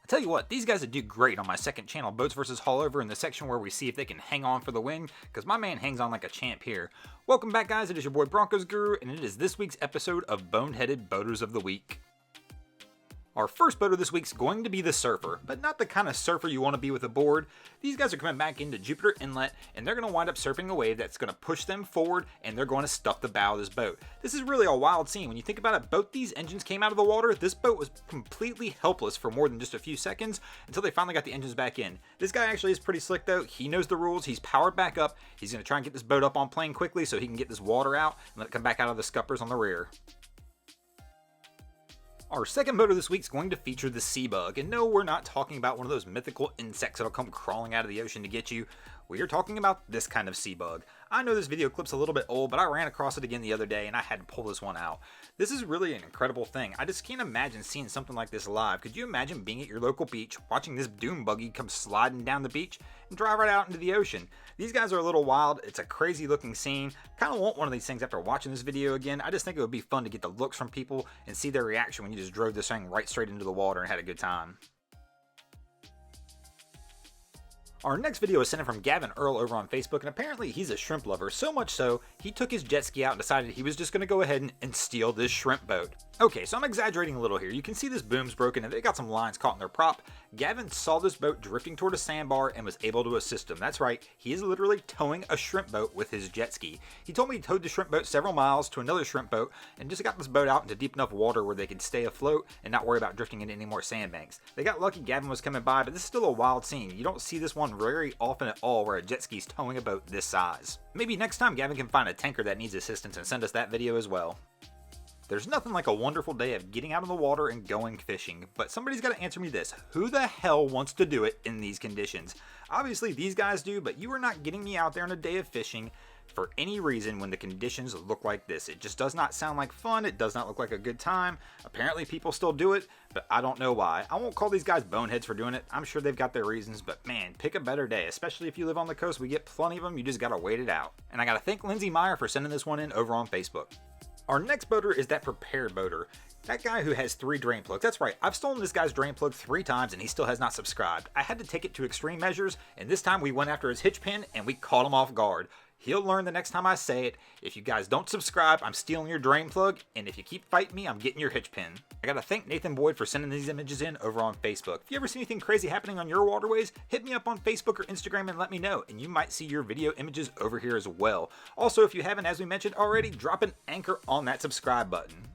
Tell you what, these guys would do great on my second channel, Boats vs. Haulover, in the section where we see if they can hang on for the win, because my man hangs on like a champ here. Welcome back, guys. It is your boy Broncos Guru, and it is this week's episode of Boneheaded Boaters of the Week. Our first boater this week is going to be the Surfer, but not the kind of surfer you want to be with a board. These guys are coming back into Jupiter Inlet, and they're going to wind up surfing a wave that's going to push them forward, and they're going to stuff the bow of this boat. This is really a wild scene. When you think about it, both these engines came out of the water. This boat was completely helpless for more than just a few seconds until they finally got the engines back in. This guy actually is pretty slick though. He knows the rules. He's powered back up. He's going to try and get this boat up on plane quickly so he can get this water out and let it come back out of the scuppers on the rear. Our second boater this week is going to feature the sea bug, and no, we're not talking about one of those mythical insects that'll come crawling out of the ocean to get you. We are talking about this kind of sea bug. I know this video clip's a little bit old, but I ran across it again the other day and I had to pull this one out. This is really an incredible thing. I just can't imagine seeing something like this live. Could you imagine being at your local beach, watching this dune buggy come sliding down the beach and drive right out into the ocean? These guys are a little wild. It's a crazy looking scene. Kind of want one of these things after watching this video again. I just think it would be fun to get the looks from people and see their reaction when you just drove this thing right straight into the water and had a good time. Our next video is sent in from Gavin Earl over on Facebook, and apparently he's a shrimp lover, so much so, he took his jet ski out and decided he was just going to go ahead and steal this shrimp boat. Okay, so I'm exaggerating a little here. You can see this boom's broken and they got some lines caught in their prop. Gavin saw this boat drifting toward a sandbar and was able to assist him. That's right, he is literally towing a shrimp boat with his jet ski. He told me he towed the shrimp boat several miles to another shrimp boat and just got this boat out into deep enough water where they could stay afloat and not worry about drifting into any more sandbanks. They got lucky Gavin was coming by, but this is still a wild scene. You don't see this one very often at all where a jet ski's towing a boat this size. Maybe next time Gavin can find a tanker that needs assistance and send us that video as well. There's nothing like a wonderful day of getting out on the water and going fishing, but somebody's got to answer me this. Who the hell wants to do it in these conditions? Obviously these guys do, but you are not getting me out there on a day of fishing for any reason when the conditions look like this. It just does not sound like fun. It does not look like a good time. Apparently people still do it, but I don't know why. I won't call these guys boneheads for doing it. I'm sure they've got their reasons, but man, pick a better day, especially if you live on the coast. We get plenty of them. You just got to wait it out. And I got to thank Lindsay Meyer for sending this one in over on Facebook. Our next boater is that prepared boater. That guy who has 3 drain plugs. That's right, I've stolen this guy's drain plug 3 times and he still has not subscribed. I had to take it to extreme measures, and this time we went after his hitch pin and we caught him off guard. He'll learn the next time I say it. If you guys don't subscribe, I'm stealing your drain plug, and if you keep fighting me, I'm getting your hitch pin. I gotta thank Nathan Boyd for sending these images in over on Facebook. If you ever see anything crazy happening on your waterways, hit me up on Facebook or Instagram and let me know, and you might see your video images over here as well. Also, if you haven't, as we mentioned already, drop an anchor on that subscribe button.